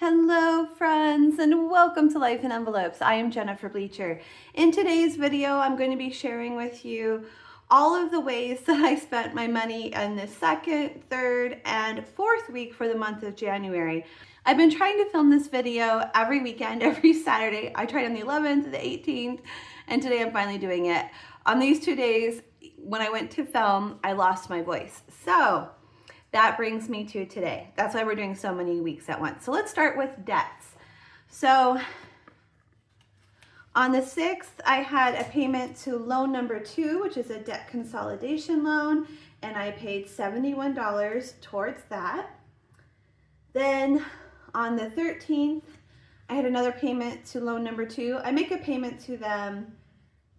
Hello friends and welcome to Life in Envelopes. I am Jennifer Bleecher. In today's video, I'm going to be sharing with you all of the ways that I spent my money in the second, third, and fourth week for the month of January. I've been trying to film this video every weekend, every Saturday. I tried on the 11th, the 18th, and today I'm finally doing it. On these 2 days, when I went to film, I lost my voice. So that brings me to today. That's why we're doing so many weeks at once. So let's start with debts. So on the 6th, I had a payment to loan number 2, which is a debt consolidation loan, and I paid $71 towards that. Then on the 13th, I had another payment to loan number 2. I make a payment to them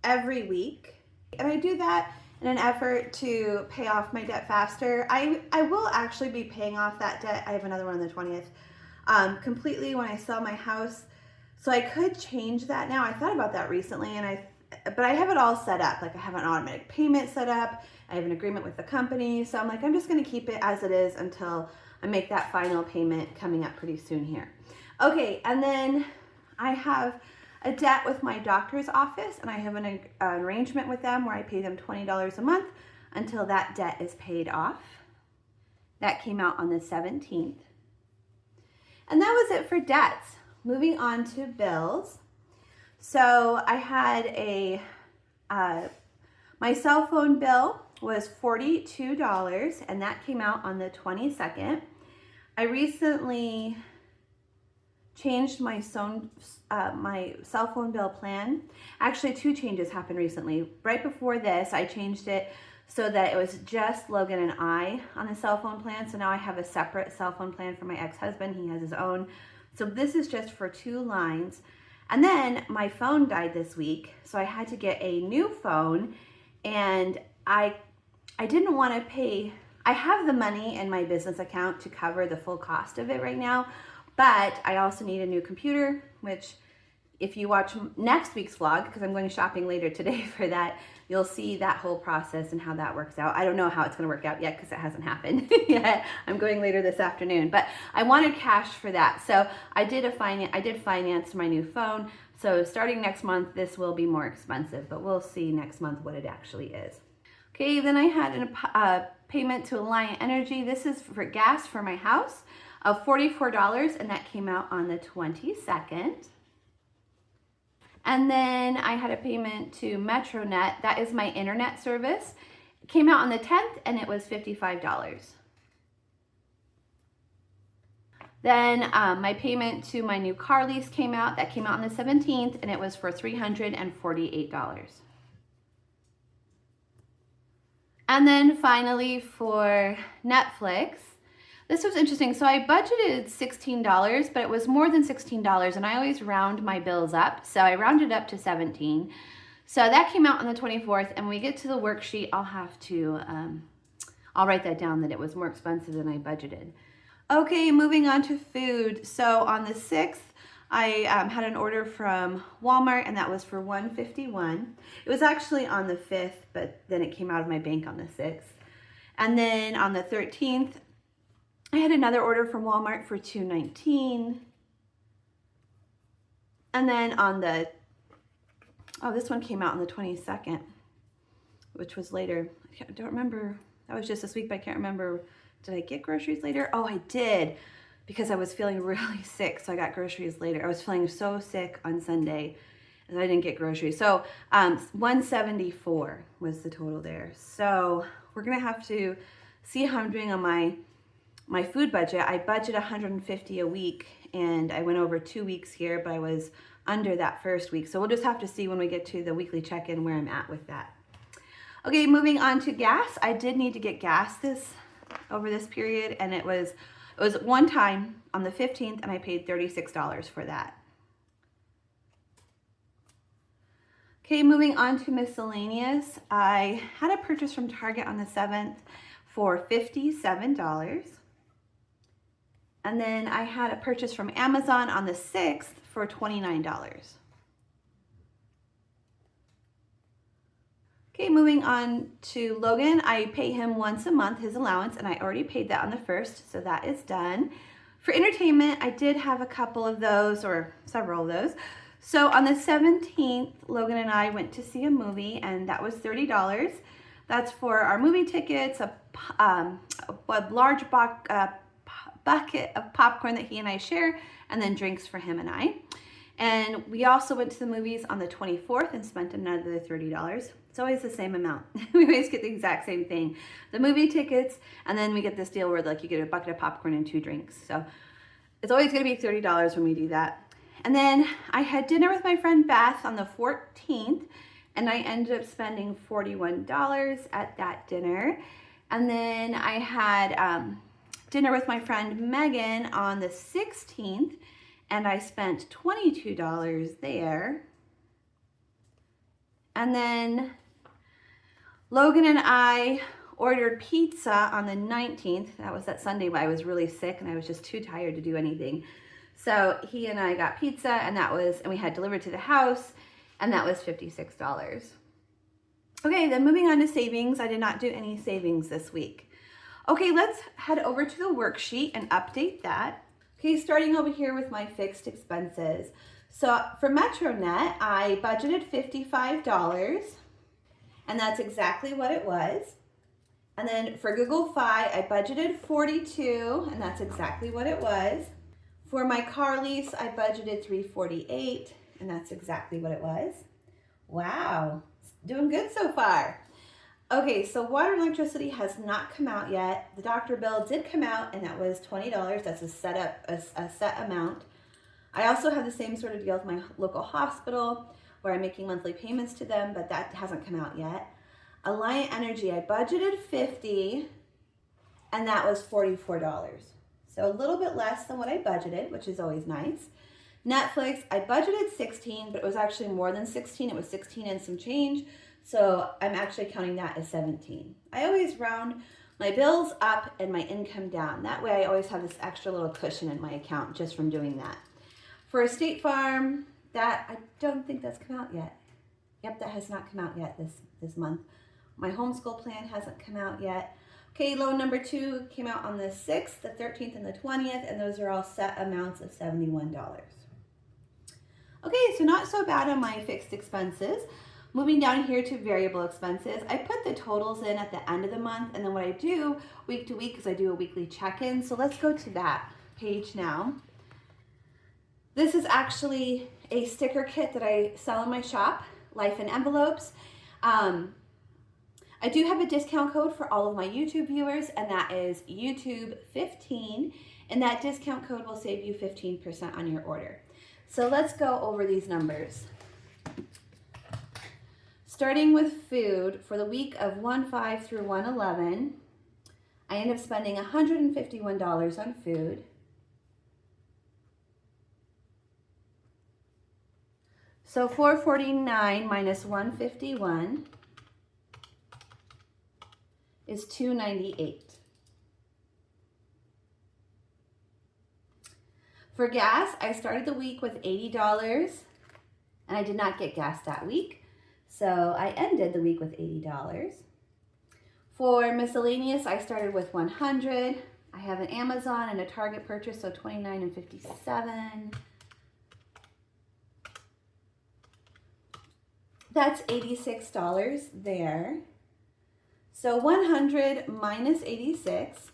every week, and I do that in an effort to pay off my debt faster. I will actually be paying off that debt. I have another one on the 20th completely when I sell my house. So I could change that now. I thought about that recently, but I have it all set up. Like I have an automatic payment set up. I have an agreement with the company. So I'm like, I'm just gonna keep it as it is until I make that final payment coming up pretty soon here. Okay, and then I have a debt with my doctor's office, and I have an arrangement with them where I pay them $20 a month until that debt is paid off. That came out on the 17th. And that was it for debts. Moving on to bills. So I had my cell phone bill was $42, and that came out on the 22nd. I recently changed my cell phone bill plan. Actually, 2 changes happened recently. Right before this, I changed it so that it was just Logan and I on the cell phone plan. So now I have a separate cell phone plan for my ex-husband. He has his own. So this is just for 2 lines. And then my phone died this week, so I had to get a new phone, and I didn't want to pay. I have the money in my business account to cover the full cost of it right now. But I also need a new computer, which if you watch next week's vlog, because I'm going shopping later today for that, you'll see that whole process and how that works out. I don't know how it's going to work out yet because it hasn't happened yet. I'm going later this afternoon, but I wanted cash for that. So I did finance my new phone. So starting next month, this will be more expensive, but we'll see next month what it actually is. Okay, then I had a payment to Alliant Energy. This is for gas for my house of $44, and that came out on the 22nd. And then I had a payment to MetroNet. That is my internet service. It came out on the 10th, and it was $55. Then my payment to my new car lease came out. That came out on the 17th, and it was for $348. And then finally for Netflix, this was interesting. So I budgeted $16, but it was more than $16, and I always round my bills up. So I rounded up to 17. So that came out on the 24th, and when we get to the worksheet, I'll write that down that it was more expensive than I budgeted. Okay, moving on to food. So on the 6th, I had an order from Walmart, and that was for $151. It was actually on the 5th, but then it came out of my bank on the 6th. And then on the 13th, I had another order from Walmart for $219. And then on this one came out on the 22nd, which was later. I don't remember. That was just this week, but I can't remember. Did I get groceries later? Oh, I did, because I was feeling really sick, so I got groceries later. I was feeling so sick on Sunday, and I didn't get groceries. So $174 was the total there. So we're gonna have to see how I'm doing on my food budget. I budget $150 a week, and I went over 2 weeks here, but I was under that first week. So we'll just have to see when we get to the weekly check-in where I'm at with that. Okay, moving on to gas. I did need to get gas over this period, and it was one time on the 15th, and I paid $36 for that. Okay, moving on to miscellaneous. I had a purchase from Target on the 7th for $57. And then I had a purchase from Amazon on the 6th for $29. Okay, moving on to Logan. I pay him once a month his allowance, and I already paid that on the 1st, so that is done. For entertainment, I did have a couple of those, or several of those. So on the 17th, Logan and I went to see a movie, and that was $30. That's for our movie tickets, a large bucket of popcorn that he and I share, and then drinks for him and I. And we also went to the movies on the 24th and spent another $30. It's always the same amount. We always get the exact same thing. The movie tickets, and then we get this deal where like you get a bucket of popcorn and 2 drinks. So it's always gonna be $30 when we do that. And then I had dinner with my friend Beth on the 14th, and I ended up spending $41 at that dinner. And then I had dinner with my friend Megan on the 16th, and I spent $22 there. And then Logan and I ordered pizza on the 19th. That was that Sunday when I was really sick and I was just too tired to do anything. So he and I got pizza, and we had delivered to the house, and that was $56. Okay, then moving on to savings. I did not do any savings this week. Okay, let's head over to the worksheet and update that. Okay, starting over here with my fixed expenses. So for MetroNet, I budgeted $55, and that's exactly what it was. And then for Google Fi, I budgeted $42, and that's exactly what it was. For my car lease, I budgeted $348, and that's exactly what it was. Wow, doing good so far. Okay, so water and electricity has not come out yet. The doctor bill did come out, and that was $20. That's a set amount. I also have the same sort of deal with my local hospital, where I'm making monthly payments to them, but that hasn't come out yet. Alliant Energy, I budgeted $50, and that was $44. So a little bit less than what I budgeted, which is always nice. Netflix, I budgeted $16, but it was actually more than $16. It was $16 and some change. So I'm actually counting that as $17. I always round my bills up and my income down. That way I always have this extra little cushion in my account just from doing that. For a State Farm, that I don't think that's come out yet. Yep, that has not come out yet this month. My homeschool plan hasn't come out yet. Okay, loan number 2 came out on the 6th, the 13th, and the 20th, and those are all set amounts of $71. Okay, so not so bad on my fixed expenses. Moving down here to variable expenses, I put the totals in at the end of the month, and then what I do week to week is I do a weekly check-in. So let's go to that page now. This is actually a sticker kit that I sell in my shop, Life in Envelopes. I do have a discount code for all of my YouTube viewers, and that is YouTube15, and that discount code will save you 15% on your order. So let's go over these numbers. Starting with food, for the week of 1/5 through 1/11, I end up spending $151 on food. So $449 minus $151 is $298. For gas, I started the week with $80, and I did not get gas that week, so I ended the week with $80. For miscellaneous, I started with $100. I have an Amazon and a Target purchase, so $29 and $57. That's $86 there. So 100 minus 86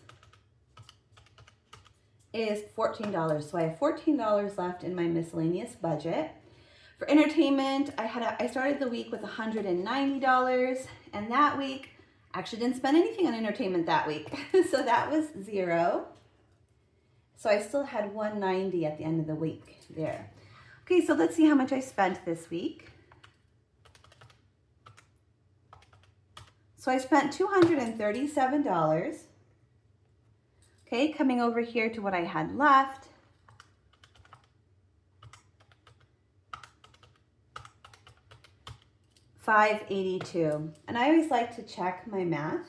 is $14. So I have $14 left in my miscellaneous budget. For entertainment, I started the week with $190, and that week I actually didn't spend anything on entertainment that week. So that was $0. So I still had $190 at the end of the week there. Okay, so let's see how much I spent this week. So I spent $237. Okay, coming over here to what I had left. $582. And I always like to check my math.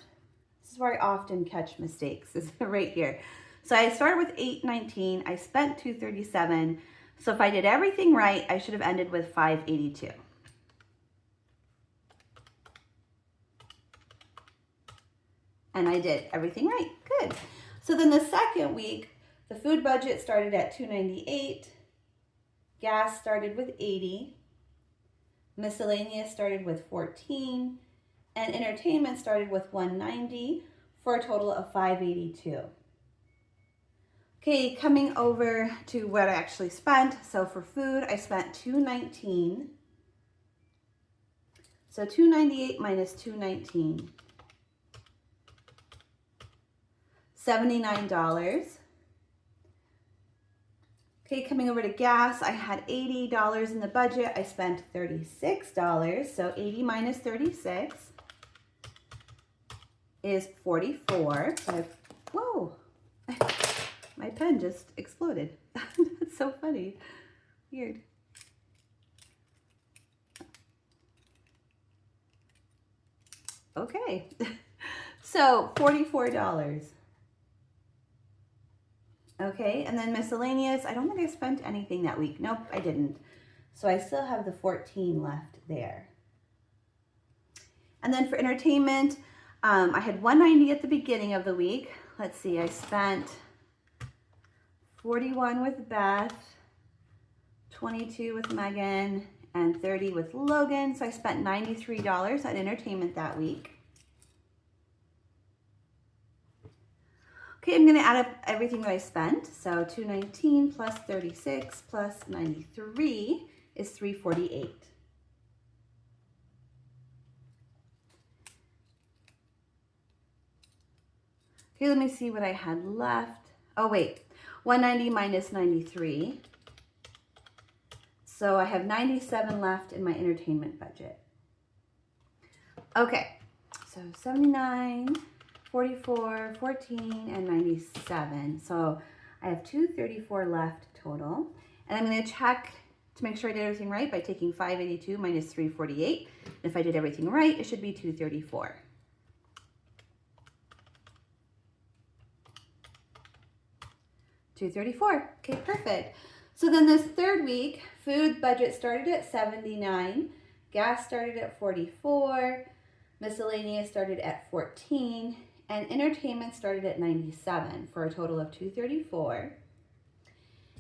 This is where I often catch mistakes, is right here. So I started with $819. I spent $237. So if I did everything right, I should have ended with $582. And I did everything right. Good. So then the second week, The food budget started at $298. Gas started with $80. Miscellaneous started with $14. And entertainment started with $190 for a total of $582. Okay, coming over to what I actually spent. So for food, I spent $219. So $298 minus $219, $79. Okay, coming over to gas, I had $80 in the budget. I spent $36. So 80 minus 36 is 44. So whoa, my pen just exploded. That's so funny. Weird. Okay, so $44. Okay, and then miscellaneous, I don't think I spent anything that week. Nope, I didn't. So I still have the 14 left there. And then for entertainment, I had $190 at the beginning of the week. Let's see, I spent $41 with Beth, $22 with Megan, and $30 with Logan. So I spent $93 on entertainment that week. Okay, I'm gonna add up everything that I spent. So $219 plus 36 plus 93 is $348. Okay, let me see what I had left. Oh wait, 190 minus 93. So I have 97 left in my entertainment budget. Okay, so 79, 44, 14, and 97. So I have 234 left total. And I'm gonna check to make sure I did everything right by taking 582 minus 348. If I did everything right, it should be 234. $234. Okay, perfect. So then this third week, food budget started at $79, gas started at $44, miscellaneous started at $14, and entertainment started at $97 for a total of $234.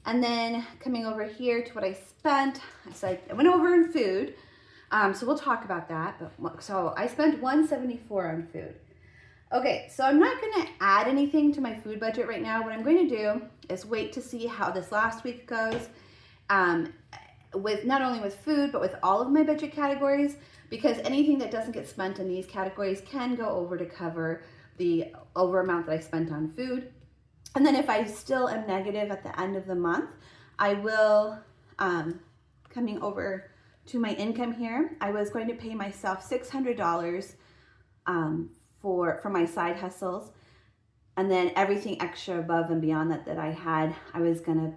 And then coming over here to what I spent, I went over in food, so we'll talk about that. But so I spent $174 on food. Okay, so I'm not gonna add anything to my food budget right now. What I'm going to do is wait to see how this last week goes, with not only with food, but with all of my budget categories, because anything that doesn't get spent in these categories can go over to cover the over amount that I spent on food. And then if I still am negative at the end of the month, I will, coming over to my income here, I was going to pay myself $600 for my side hustles, and then everything extra above and beyond that I had, I was gonna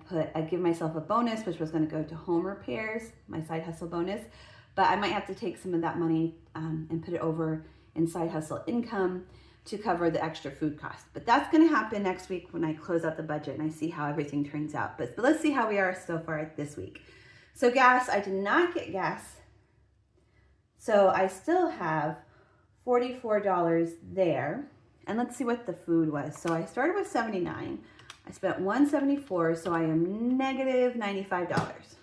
give myself a bonus, which was gonna go to home repairs, my side hustle bonus. But I might have to take some of that money and put it over in side hustle income to cover the extra food costs. But that's gonna happen next week when I close out the budget and I see how everything turns out. But let's see how we are so far this week. So gas, I did not get gas. So I still have $44 there. And let's see what the food was. So I started with 79. I spent 174, so I am negative $95.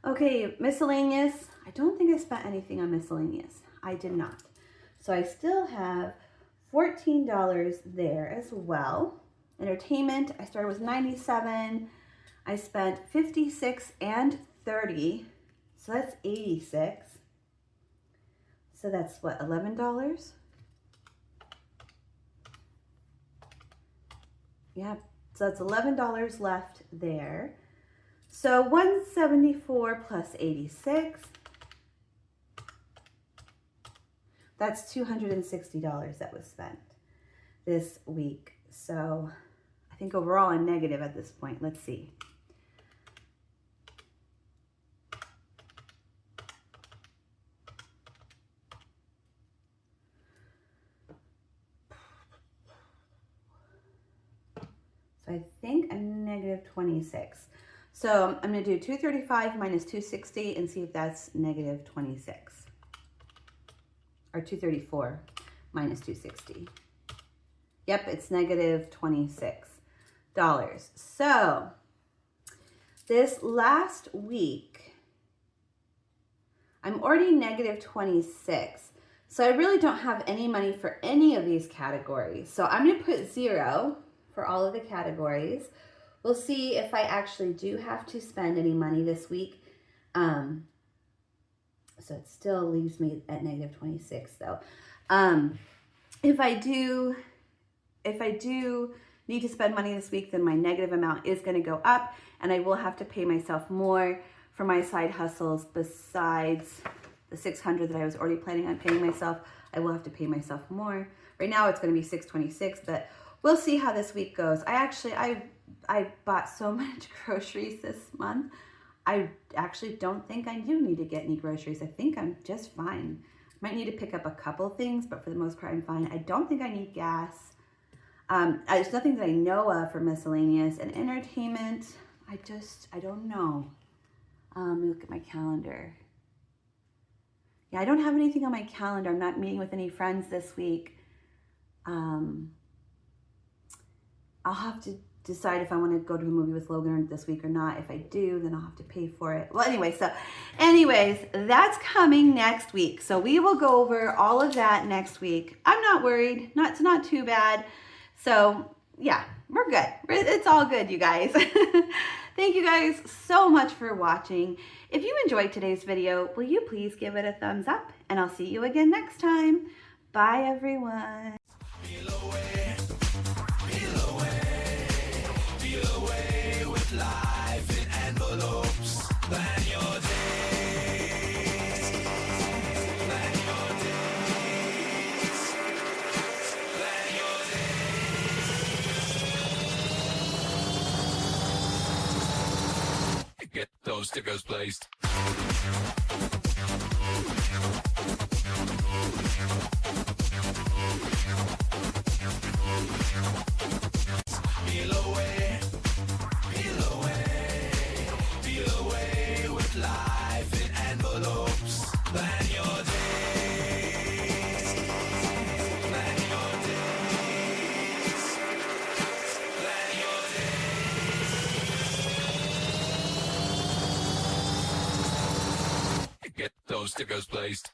Okay, miscellaneous. I don't think I spent anything on miscellaneous. I did not. So I still have $14 there as well. Entertainment, I started with 97. I spent 56 and 30. So that's 86. So that's what, $11? Yeah, so that's $11 left there. So 174 plus 86, that's $260 that was spent this week. So I think overall I'm negative at this point. Let's see. I think I'm negative 26. So I'm gonna do 235 minus 260 and see if that's negative 26. Or 234 minus 260. Yep, it's negative $26. So this last week, I'm already negative 26. So I really don't have any money for any of these categories. So I'm going to put 0 for all of the categories. We'll see if I actually do have to spend any money this week. So it still leaves me at negative 26 though. If I do need to spend money this week, then my negative amount is going to go up, and I will have to pay myself more for my side hustles besides the $600 that I was already planning on paying myself. I will have to pay myself more. Right now it's going to be $626, but we'll see how this week goes. I bought so much groceries this month. I actually don't think I do need to get any groceries. I think I'm just fine. Might need to pick up a couple things, but for the most part I'm fine. I don't think I need gas. There's nothing that I know of for miscellaneous and entertainment. I don't know. Let me look at my calendar. Yeah, I don't have anything on my calendar. I'm not meeting with any friends this week. I'll have to decide if I want to go to a movie with Logan this week or not. If I do, then I'll have to pay for it. Well, anyway, anyways, that's coming next week. So we will go over all of that next week. I'm not worried. It's not too bad. So yeah, we're good. It's all good, you guys. Thank you guys so much for watching. If you enjoyed today's video, will you please give it a thumbs up? And I'll see you again next time. Bye, everyone. Life in envelopes. Plan your days. Plan your days. Plan your days. Get those stickers placed. Feel away. Life in envelopes. Plan your days. Plan your days. Plan your days. Get those stickers placed.